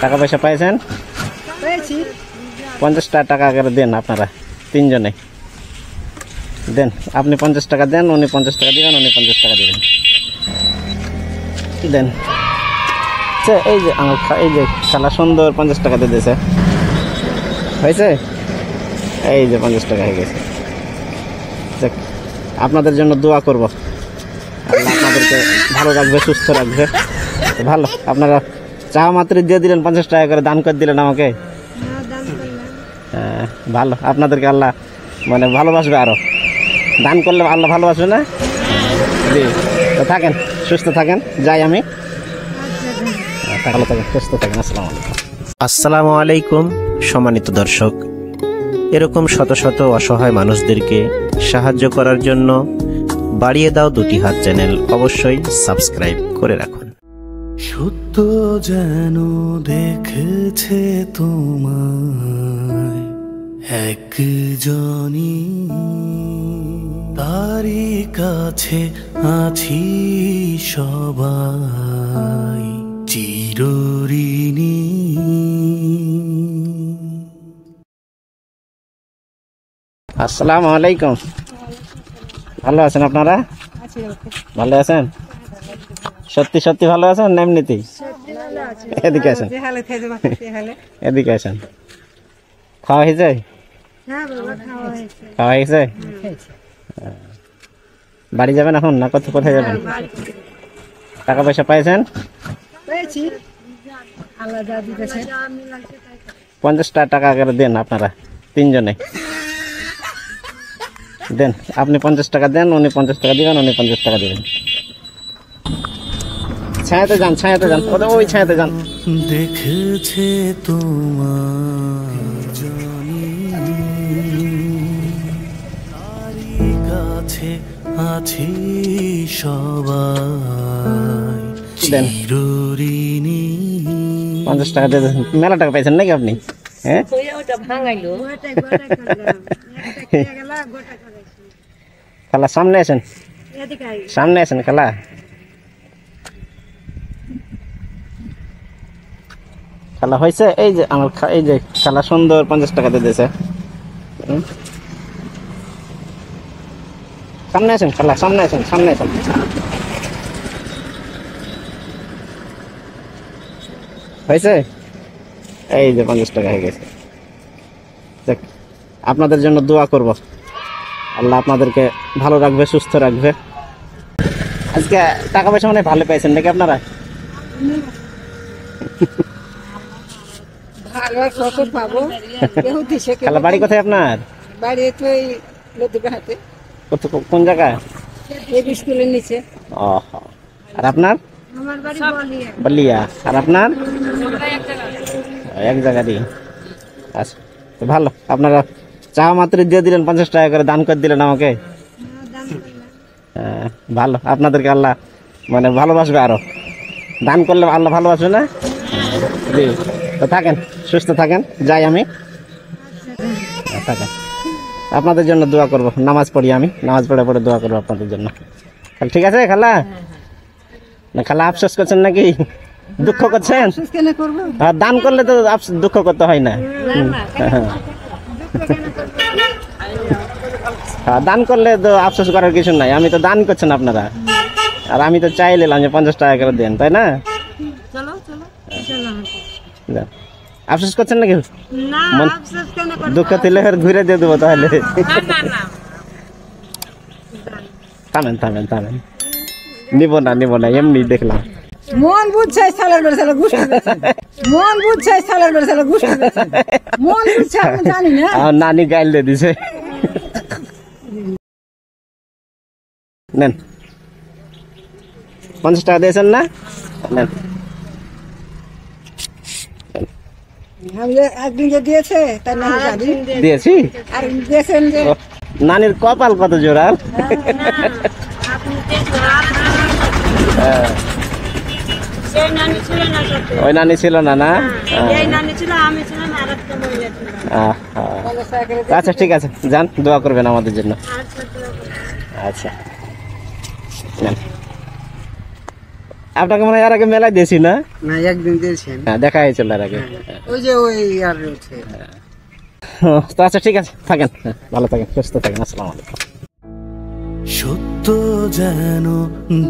টাকা পয়সা পাইছেন? 50 টাকা করে দেন, আপনারা তিনজনে দেন। আপনি 50 টাকা দেন, উনি 50 টাকা দিবেন, উনি 50 টাকা দিবেন, দেন। এই যে এই যে খালা সুন্দর 50 টাকা দিয়ে দিয়েছে, হয়েছে? এই যে 50 টাকা হয়ে গেছে। আপনাদের জন্য দোয়া করব, আল্লাহ আপনাদেরকে ভালো রাখবে, সুস্থ রাখবে। ভালো, আপনারা চাওয়া মাত্র দিয়ে দিলেন, 50 টাকা করে দান করে দিলেন আমাকে। হ্যাঁ, ভালো, আপনাদেরকে আল্লাহ মানে ভালোবাসবে, আরো দান করলে আল্লাহ ভালোবাসবে না? জি, তো থাকেন, সুস্থ থাকেন, যাই আমি। ভালো থাকেন, সুস্থ থাকেন। আসসালামু আলাইকুম সম্মানিত দর্শক, এরকম শত শত অসহায় মানুষদেরকে সাহায্য করার জন্য বাড়িয়ে দাও দুটি হাত চ্যানেল অবশ্যই সাবস্ক্রাইব করে রাখুন। সত্য যেন দেখেছে তোমায় একজনই, তারই কাছে আছি সবাই চিরঋণী। আসসালামু আলাইকুম, ভালো আছেন আপনারা? ভালো আছেন? সত্যি সত্যি ভালো আছেন না এমনিতেই? এদিকে আসেন, এদিকে আসেন। খাওয়া হয়েছে? খাওয়া হয়েছে? বাড়ি যাবেন এখন না কোথায় যাবেন? টাকা পয়সা পাইছেন? 50 টাকা করে দেন, আপনারা তিনজনে দেন। আপনি 50 টাকা দেন, উনি 50 টাকা দিবেন, উনি 50 টাকা দিবেন। ছায়াতে যান, ছায়াতে যান, ওই ছায়াতে যান। দেখেছে তোমার তারই কাছে আছি সবাই চিরঋণী। 50 টাকা দিয়ে দেন। মেলা টাকা পাইছেন নাকি আপনি? হ্যাঁ, খালা সামনে আসেন, সামনে আসেন খালা। খালা হয়েছে? এই যে আমার এই যে খালা সুন্দর 50 টাকা দিয়ে দিয়েছে। সামনে আসেন খালা, সামনে আসেন, সামনে আসেন। হয়েছে? এই যে 50 টাকা হয়ে গেছে। আপনাদের জন্য দোয়া করব, আল্লাহ আপনাদেরকে ভালো রাখবে, সুস্থ রাখবে। আজকে টাকা পয়সা মানে ভালো পাইছেন নাকি আপনারা? খালা বাড়ি কোথায় আপনার? কোন জায়গায়? নিচে। আর আপনার? বলিয়া। আর আপনার? এক জায়গা দিয়ে। আচ্ছা, তো ভালো, আপনারা চাওয়া মাত্র দিয়ে দিলেন, 50 টাকা করে দান করে দিলেন আমাকে। ভালো, আপনাদেরকে আল্লাহ মানে ভালোবাসবে, আরো দান করলে আল্লাহ ভালোবাসবে না? জি, তো থাকেন, সুস্থ থাকেন, যাই আমি। থাকেন, আপনাদের জন্য দোয়া করব, নামাজ পড়ি আমি, নামাজ পড়ে দোয়া করবো আপনাদের জন্য। ঠিক আছে খালা? না খালা আফসোস করছেন নাকি? দুঃখ করছেন? দান করলে তো দুঃখ করতে হয় না। দান করলে তো আফসোস করার কিছু নাই। আমি তো দান করছেন আপনারা, আর আমি তো চাইলাম যে 50 টাকা করে দেন, তাই না? আফসোস করছেন নাকি? দুঃখ দিলে ঘুরে দিয়ে দেবো তাহলে। থামেন থামেন থামেন, নিব না, এমনি দেখলাম। মন বুঝছে সালার বেড়ে সালা ঘুষ, মন বুঝছে সালার বেড়ে সালা ঘুষ, মন বুঝছে আমি জানি না। নানি গাইল দিয়ে দিছে। নেন, 50 টাকা দিয়েছেন না? নেন। একদিন যে দিয়েছে তার নাম দিয়েছি। আর দিয়েছেন যে নানির কপাল কত জোড়া। ওই নানি ছিল না? না, আচ্ছা ঠিক আছে, যান, দোয়া করবেন আমাদের জন্য। আচ্ছা, আপনাকে মনে হয় আর আগে মেলায় দিয়েছি না? না একদিন দিয়েছেন। হ্যাঁ, দেখা হয়েছিল আর আগে। ওই যে ওই আর রয়েছে। তো আচ্ছা, ঠিক আছে, থাকেন, ভালো থাকেন, সুস্থ থাকেন। আসসালামু আলাইকুম। সত্য যেন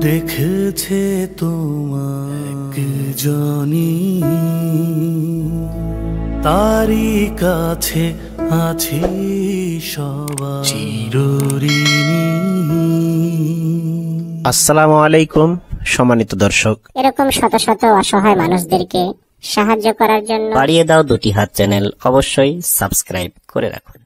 দেখেছে তোমার জনি, তারই কাছে আছি সবাই চিরঋণী। আসসালামু আলাইকুম সম্মানিত দর্শক, এরকম শত শত অসহায় মানুষদেরকে সাহায্য করার জন্য বাড়িয়ে দাও দুটি হাত চ্যানেল অবশ্যই সাবস্ক্রাইব করে রাখুন।